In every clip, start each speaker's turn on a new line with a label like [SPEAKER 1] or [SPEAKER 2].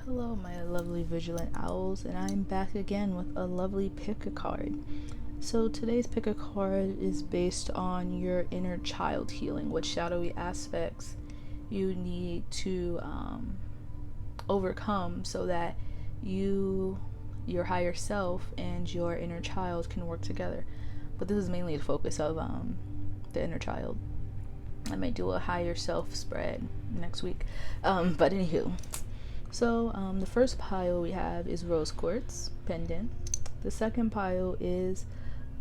[SPEAKER 1] Hello, my lovely vigilant owls, and I'm back again with a lovely pick a card. So, today's pick a card is based on your inner child healing, what shadowy aspects you need to overcome so that your higher self, and your inner child can work together. But this is mainly the focus of the inner child. I might do a higher self spread next week. But anywho, so the first pile we have is rose quartz pendant. The second pile is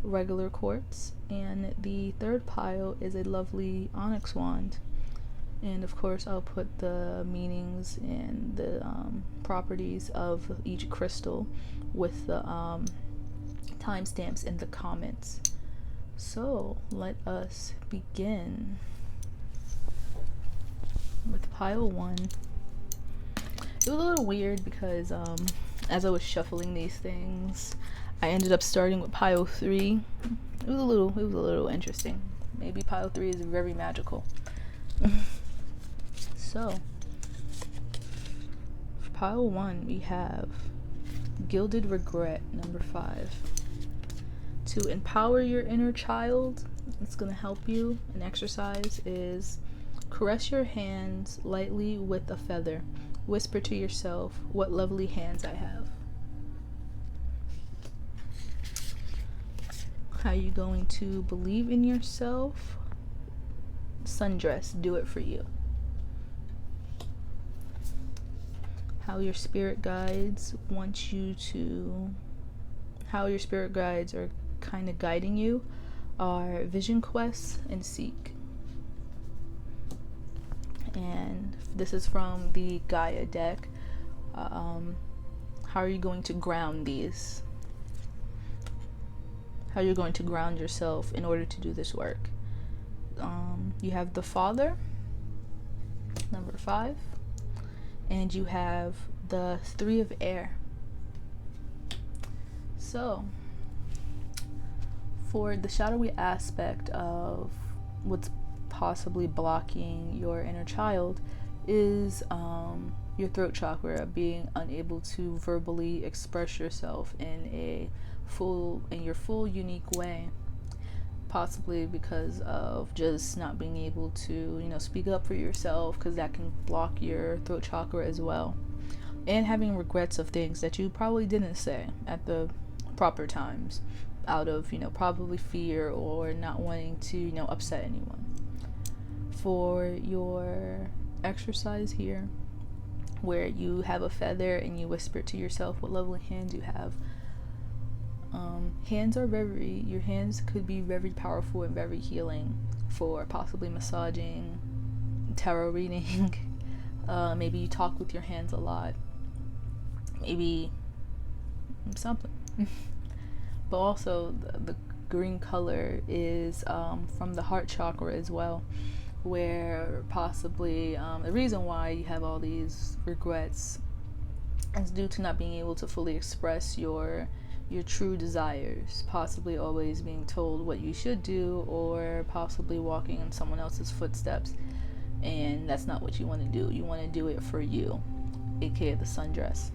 [SPEAKER 1] regular quartz, and the third pile is a lovely onyx wand. And of course, I'll put the meanings and the properties of each crystal with the timestamps in the comments. So let us begin with pile 1. It was a little weird because as I was shuffling these things, I ended up starting with pile 3. It was a little interesting. Maybe pile 3 is very magical. So, for pile 1, we have Gilded Regret, number 5. To empower your inner child, it's going to help you. An exercise is caress your hands lightly with a feather. Whisper to yourself, "What lovely hands I have." How are you going to believe in yourself? Sundress, do it for you. How your spirit guides are kind of guiding you are vision quests and seek. And this is from the Gaia deck. How are you going to ground these? How are you going to ground yourself in order to do this work? You have the Father, number 5, and you have the 3 of Air. So, for the shadowy aspect of what's possibly blocking your inner child is your throat chakra, being unable to verbally express yourself in your full unique way, possibly because of just not being able to speak up for yourself, because that can block your throat chakra as well, and having regrets of things that you probably didn't say at the proper times out of probably fear or not wanting to upset anyone. For your exercise here, where you have a feather and you whisper to yourself what lovely hands you have, your hands could be very powerful and very healing for possibly massaging, tarot reading. Maybe you talk with your hands a lot, maybe something. But also the green color is from the heart chakra as well, where possibly the reason why you have all these regrets is due to not being able to fully express your true desires, possibly always being told what you should do, or possibly walking in someone else's footsteps, and that's not what you want to do. You want to do it for you, aka the sundress.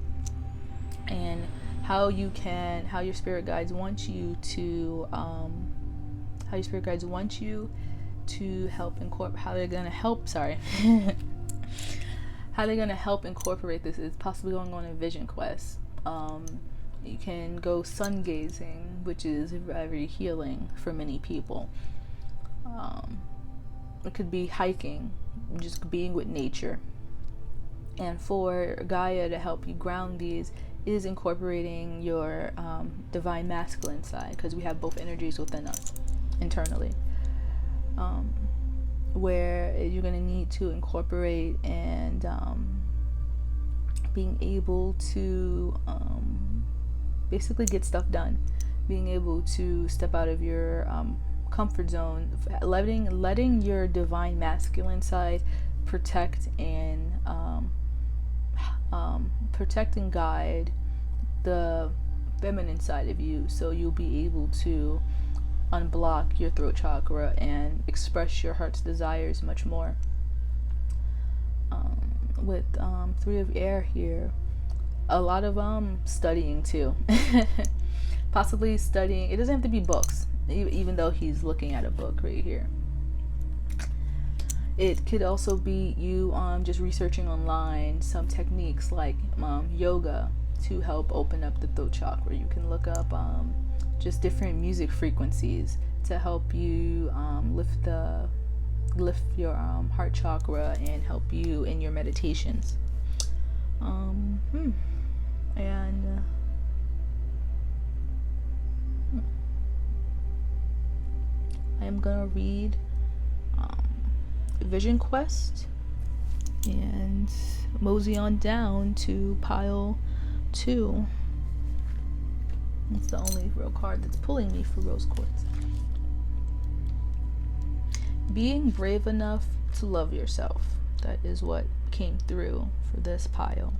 [SPEAKER 1] And how your spirit guides want you to help incorporate, how they're gonna help incorporate this is possibly going on a vision quest. You can go sun gazing, which is very healing for many people. It could be hiking, just being with nature. And for Gaia to help you ground these is incorporating your divine masculine side, because we have both energies within us internally, where you're going to need to incorporate and being able to basically get stuff done, being able to step out of your comfort zone, letting your divine masculine side protect and guide the feminine side of you, so you'll be able to unblock your throat chakra and express your heart's desires much more. With 3 of Air here, A lot of studying too. Possibly studying. It doesn't have to be books, even though he's looking at a book right here. It could also be you just researching online some techniques like yoga to help open up the throat chakra. You can look up just different music frequencies to help you lift your heart chakra and help you in your meditations. And I am gonna read Vision Quest and mosey on down to pile 2. It's the only real card that's pulling me for rose quartz. Being brave enough to love yourself. That is what came through for this pile.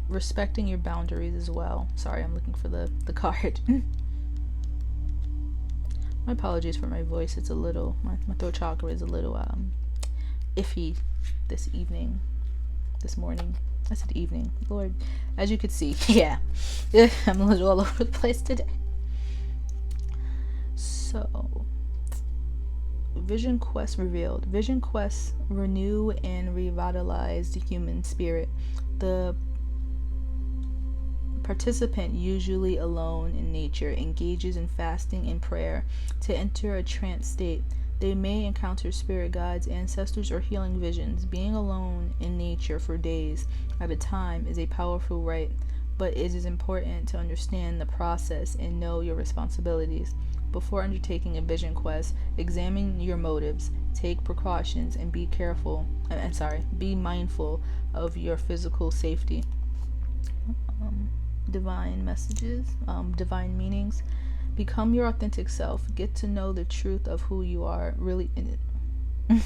[SPEAKER 1] Respecting your boundaries as well. Sorry, I'm looking for the card. My apologies for my voice. It's a little, my throat chakra is a little iffy this morning. I said evening. Lord, as you could see, yeah. I'm a little all over the place today. So, Vision Quest revealed. Vision Quests renew and revitalize the human spirit. The participant, usually alone in nature, engages in fasting and prayer to enter a trance state. They may encounter spirit guides, ancestors, or healing visions. Being alone in nature for days at a time is a powerful rite, but it is important to understand the process and know your responsibilities. Before undertaking a vision quest, examine your motives, take precautions, and be mindful of your physical safety. Divine messages, divine meanings. Become your authentic self. Get to know the truth of who you are really in it.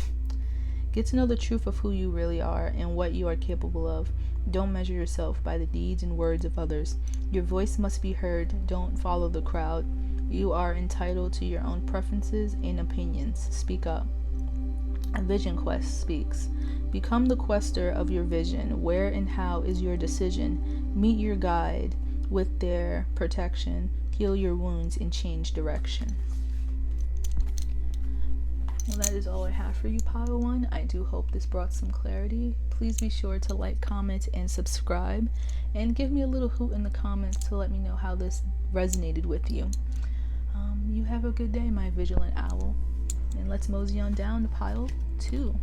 [SPEAKER 1] Get to know the truth of who you really are and what you are capable of. Don't measure yourself by the deeds and words of others. Your voice must be heard. Don't follow the crowd. You are entitled to your own preferences and opinions. Speak up. A Vision Quest speaks. Become the quester of your vision. Where and how is your decision. Meet your guide with their protection. Heal your wounds and change direction. Well, that is all I have for you, Pile 1. I do hope this brought some clarity. Please be sure to like, comment, and subscribe. And give me a little hoot in the comments to let me know how this resonated with you. You have a good day, my vigilant owl. And let's mosey on down to Pile 2.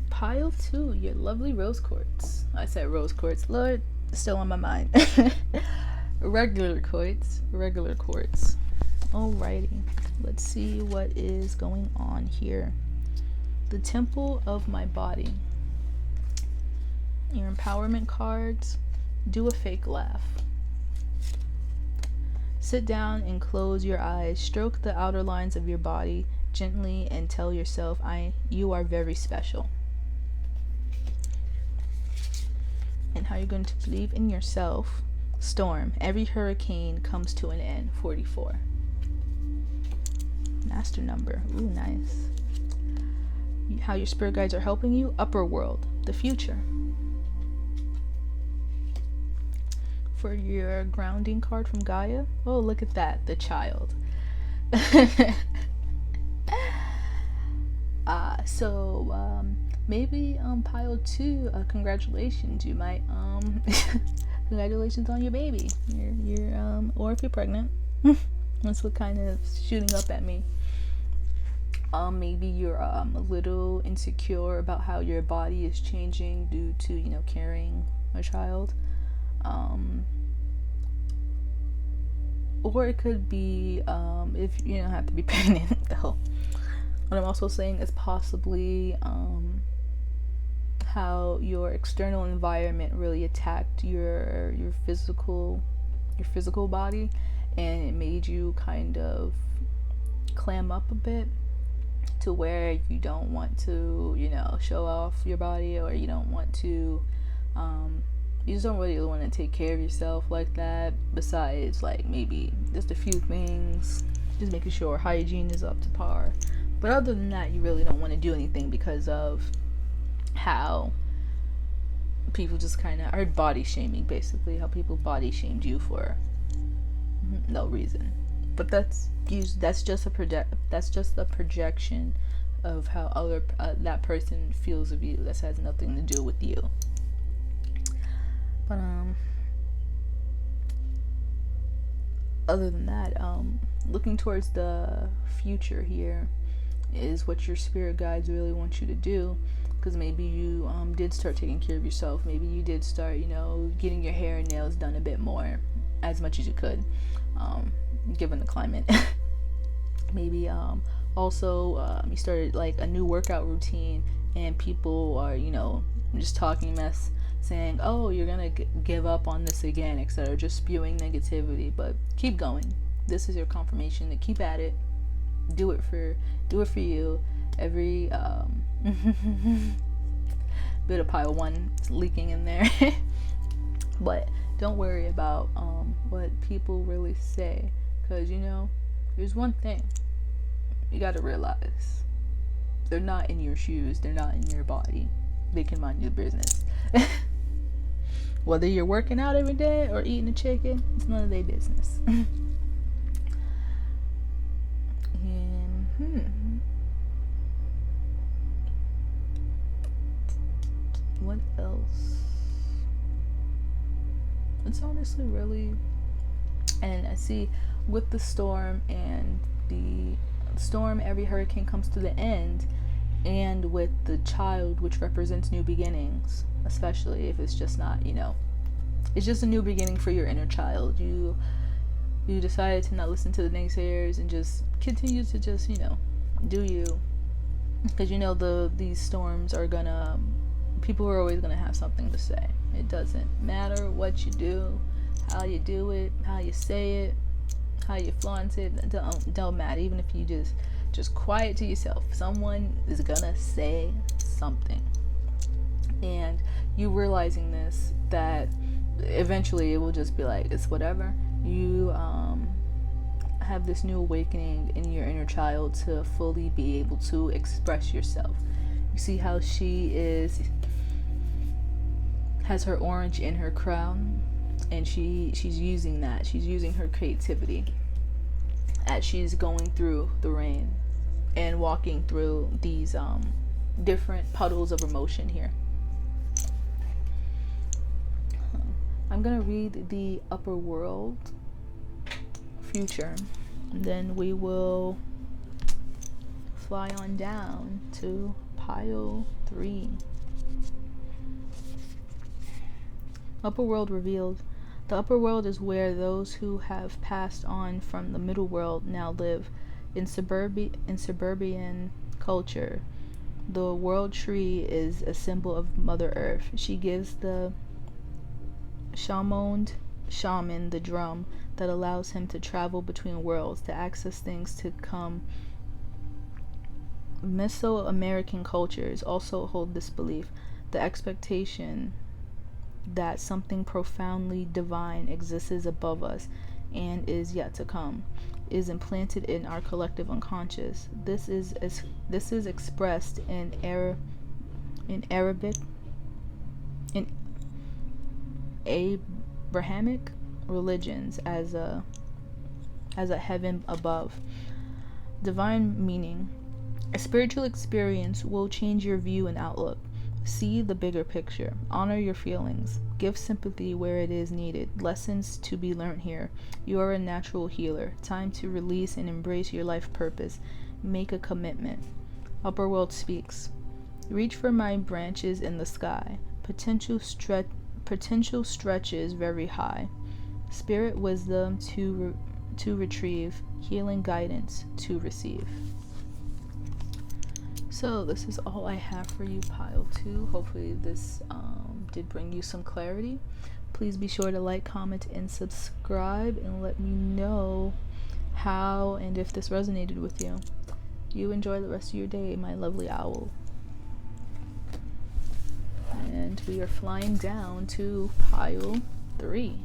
[SPEAKER 1] Pile 2, your lovely rose quartz. I said rose quartz. Lord, still on my mind. Regular quartz. Alrighty. Let's see what is going on here. The temple of my body. Your empowerment cards. Do a fake laugh. Sit down and close your eyes. Stroke the outer lines of your body gently and tell yourself, you are very special. And how you're going to believe in yourself. Storm. Every hurricane comes to an end. 44. Master number. Ooh, nice. How your spirit guides are helping you. Upper world. The future. For your grounding card from Gaia. Oh, look at that. The child. Maybe Pile 2, congratulations. You might congratulations on your baby. Or if you're pregnant. That's what kind of shooting up at me. Maybe you're a little insecure about how your body is changing due to carrying a child. Or it could be if you don't have to be pregnant though. What I'm also saying is possibly how your external environment really attacked your physical body, and it made you kind of clam up a bit to where you don't want to show off your body, or you don't want to You just don't really want to take care of yourself like that, besides like maybe just a few things, just making sure hygiene is up to par. But other than that, you really don't want to do anything because of how people just kind of are body shaming, basically how people body shamed you for no reason. But that's just a projection of how other that person feels of you. That has nothing to do with you. But other than that, looking towards the future here is what your spirit guides really want you to do. Because maybe you did start taking care of yourself. Maybe you did start, getting your hair and nails done a bit more, as much as you could, given the climate. Maybe also you started like a new workout routine, and people are, just talking mess, saying, oh, you're gonna give up on this again, etc., just spewing negativity. But keep going. This is your confirmation to keep at it. Do it for you. Every bit of pile one leaking in there. But don't worry about what people really say, because there's one thing you got to realize: they're not in your shoes, they're not in your body. They can mind your business. Whether you're working out every day or eating a chicken, it's none of their business. What else? It's honestly really, and I see with the storm, and the storm, every hurricane comes to the end, and with the child, which represents new beginnings, especially if it's just not, it's just a new beginning for your inner child. You decided to not listen to the naysayers and just continue to just, do you, because these storms are gonna, people are always gonna have something to say. It doesn't matter what you do, how you do it, how you say it, how you flaunt it. Don't matter. Even if you just quiet to yourself, someone is gonna say something. And you realizing this, that eventually it will just be like, it's whatever. You have this new awakening in your inner child to fully be able to express yourself. You see how she has her orange in her crown, and she's using that. She's using her creativity as she's going through the rain and walking through these different puddles of emotion here. I'm gonna read the upper world future, and then we will fly on down to pile 3. Upper world revealed. The upper world is where those who have passed on from the middle world now live. In suburban culture, the world tree is a symbol of Mother Earth. She gives the shaman the drum that allows him to travel between worlds, to access things to come. Mesoamerican cultures also hold this belief. The expectation that something profoundly divine exists above us and is yet to come is implanted in our collective unconscious. This is expressed in Arabic, in Abrahamic religions as a heaven above. Divine meaning. A spiritual experience will change your view and outlook. See the bigger picture. Honor your feelings. Give sympathy where it is needed. Lessons to be learned here. You are a natural healer. Time to release and embrace your life purpose. Make a commitment. Upper world speaks. Reach for my branches in the sky. Potential stretches very high. Spirit wisdom to retrieve. Healing guidance to receive. So this is all I have for you, pile 2. Hopefully this did bring you some clarity. Please be sure to like, comment, and subscribe, and let me know how and if this resonated with you. You enjoy the rest of your day, my lovely owl. And and we are flying down to pile 3.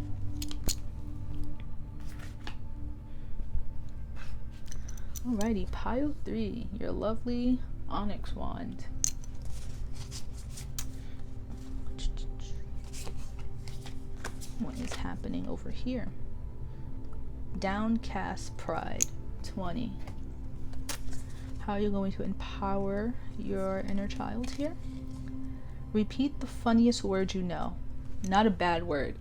[SPEAKER 1] Alrighty, pile 3, your lovely onyx wand. What is happening over here? Downcast pride, 20. How are you going to empower your inner child here? Repeat the funniest word you know. Not a bad word.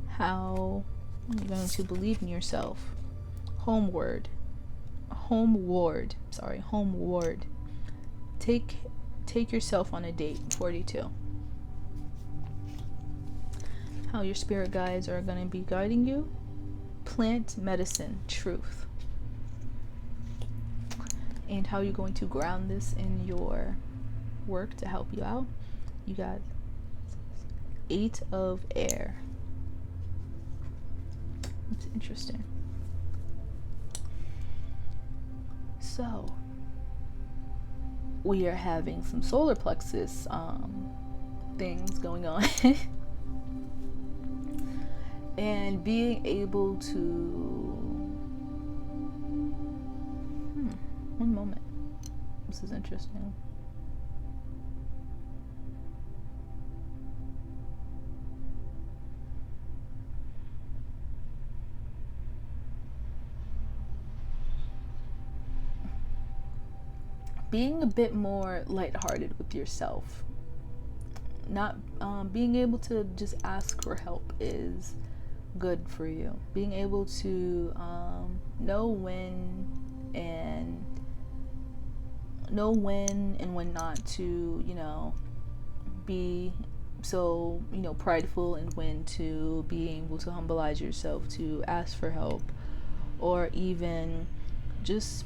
[SPEAKER 1] How are you going to believe in yourself? Homeward. Homeward. Take yourself on a date, 42. How your spirit guides are going to be guiding you. Plant medicine, truth. And how you're going to ground this in your work to help you out. You got 8 of air. It's interesting. So we are having some solar plexus things going on. And being able to one moment, this is interesting. Being a bit more lighthearted with yourself, not being able to just ask for help is good for you. Being able to know when and when not to, be so, prideful, and when to be able to humbleize yourself to ask for help, or even just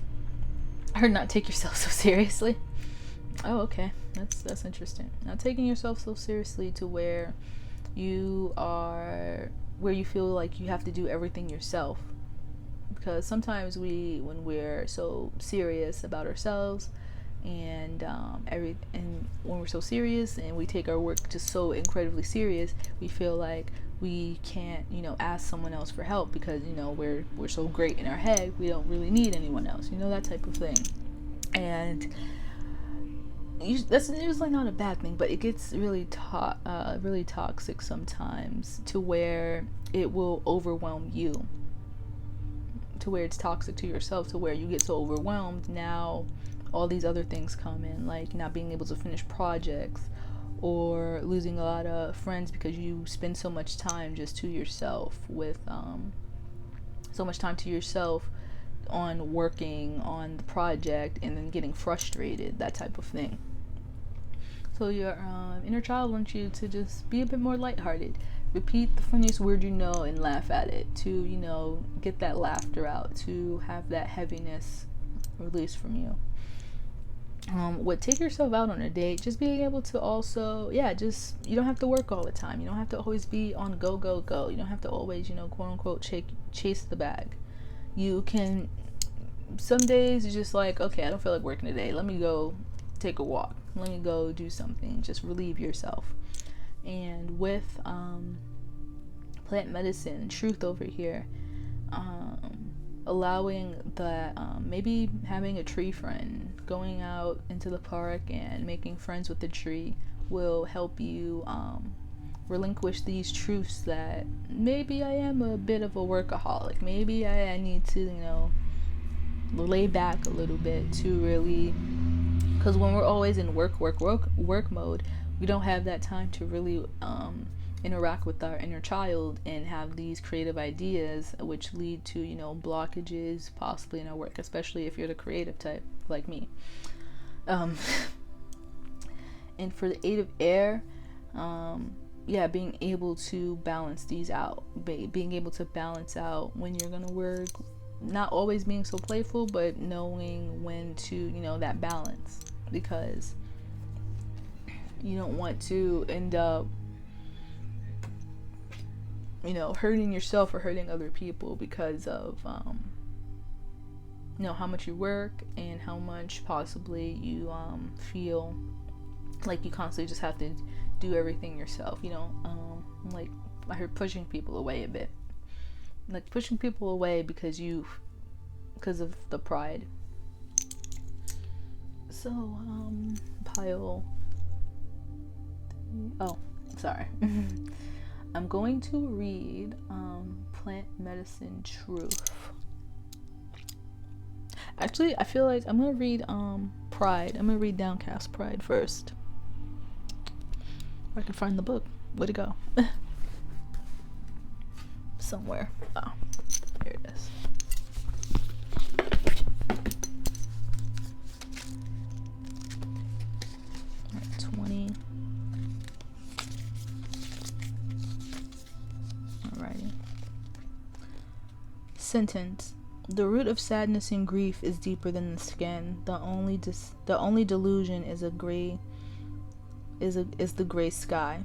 [SPEAKER 1] not take yourself so seriously. Oh, okay. That's interesting. Not taking yourself so seriously to where you feel like you have to do everything yourself. Because sometimes when we're so serious about ourselves and when we're so serious and we take our work just so incredibly serious, we feel like we can't, ask someone else for help because, we're so great in our head, we don't really need anyone else, that type of thing. And that's usually not a bad thing, but it gets really toxic sometimes, to where it will overwhelm you, to where it's toxic to yourself, to where you get so overwhelmed. Now all these other things come in, like not being able to finish projects, or losing a lot of friends because you spend so much time just to yourself with so much time to yourself on working on the project, and then getting frustrated, that type of thing. So your inner child wants you to just be a bit more lighthearted. Repeat the funniest word you know and laugh at it, to get that laughter out, to have that heaviness released from you. Take yourself out on a date, just being able to also, you don't have to work all the time. You don't have to always be on go. You don't have to always, quote unquote, chase the bag. You can, some days you're just like, okay, I don't feel like working today. Let me go take a walk. Let me go do something. Just relieve yourself. And with plant medicine, truth over here, allowing that, maybe having a tree friend, going out into the park and making friends with the tree will help you relinquish these truths that maybe I am a bit of a workaholic. Maybe I need to, lay back a little bit to really, because when we're always in work mode, we don't have that time to really interact with our inner child and have these creative ideas, which lead to, blockages possibly in our work, especially if you're the creative type like me. And for the 8 of air, being able to balance these out, being able to balance out when you're gonna work, not always being so playful, but knowing when to, that balance, because you don't want to end up, hurting yourself or hurting other people because of how much you work and how much possibly you feel like you constantly just have to do everything yourself, like I heard pushing people away a bit, like pushing people away because of the pride. So pile, oh sorry. I'm going to read Plant Medicine Truth. Actually, I feel like I'm gonna read Pride. I'm gonna read Downcast Pride first. If I can find the book. Where'd it go? Somewhere. Oh, here it is. Alright, 20. Alrighty. Sentence. The root of sadness and grief is deeper than the skin. The only delusion is the gray sky.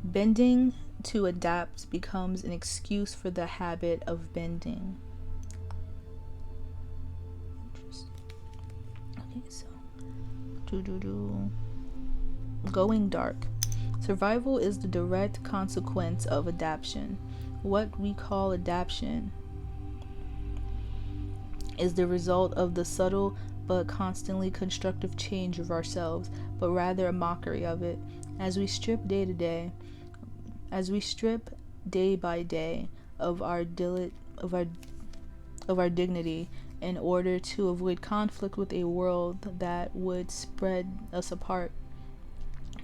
[SPEAKER 1] Bending to adapt becomes an excuse for the habit of bending. Okay, so going dark. Survival is the direct consequence of adaptation. What we call adaptation is the result of the subtle but constantly constructive change of ourselves, but rather a mockery of it. As we strip day by day of our dignity in order to avoid conflict with a world that would spread us apart.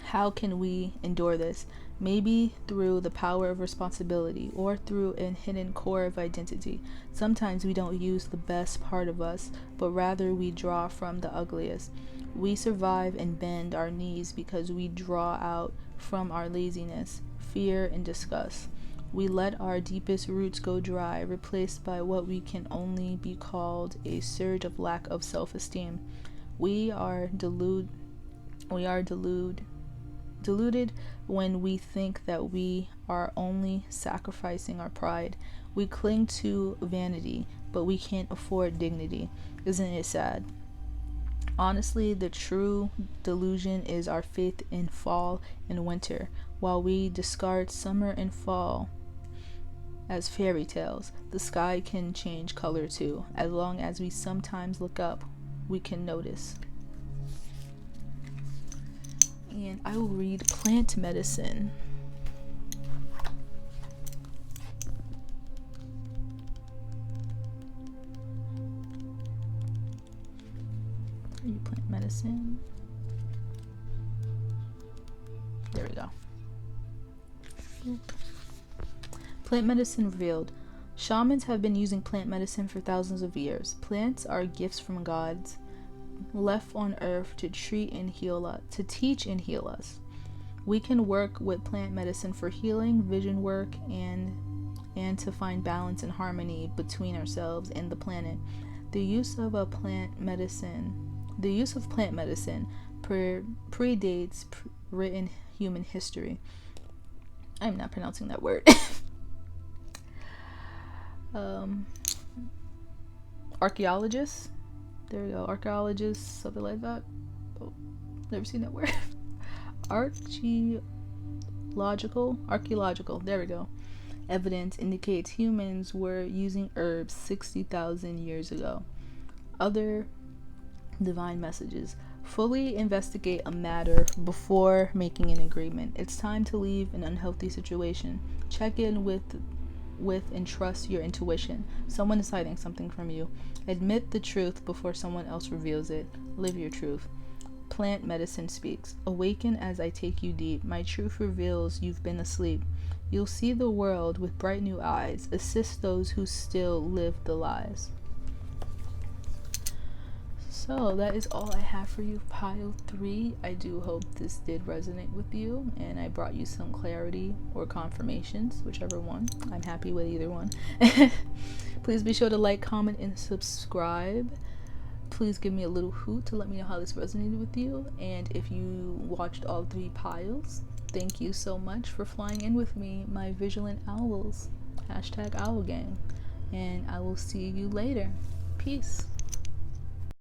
[SPEAKER 1] How can we endure this? Maybe through the power of responsibility or through a hidden core of identity. Sometimes we don't use the best part of us, but rather we draw from the ugliest. We survive and bend our knees because we draw out from our laziness, fear, and disgust. We let our deepest roots go dry, replaced by what we can only be called a surge of lack of self-esteem. We are deluded when we think that we are only sacrificing our pride. We cling to vanity, but we can't afford dignity. Isn't it sad? Honestly, the true delusion is our faith in fall and winter. While we discard summer and fall as fairy tales, the sky can change color too. As long as we sometimes look up, we can notice. And I will read Plant Medicine. Plant Medicine. There we go. Plant medicine revealed. Shamans have been using plant medicine for thousands of years. Plants are gifts from gods, left on earth to teach and heal us. We can work with plant medicine for healing, vision work, and to find balance and harmony between ourselves and the planet. The use of plant medicine predates written human history. I'm not pronouncing that word. Archaeologists. There we go. Archaeologists, something like that. Oh, never seen that word. Archaeological. There we go. Evidence indicates humans were using herbs 60,000 years ago. Other divine messages. Fully investigate a matter before making an agreement. It's time to leave an unhealthy situation. Check in with and trust your intuition. Someone is hiding something from you. Admit the truth before someone else reveals it. Live your truth. Plant medicine speaks. Awaken as I take you deep. My truth reveals you've been asleep. You'll see the world with bright new eyes. Assist those who still live the lies. So that is all I have for you, pile 3. I do hope this did resonate with you and I brought you some clarity or confirmations, whichever one. I'm happy with either one. Please be sure to like, comment, and subscribe. Please give me a little hoot to let me know how this resonated with you. And if you watched all 3 piles, thank you so much for flying in with me, my vigilant owls. #OwlGang. and I will see you later. Peace.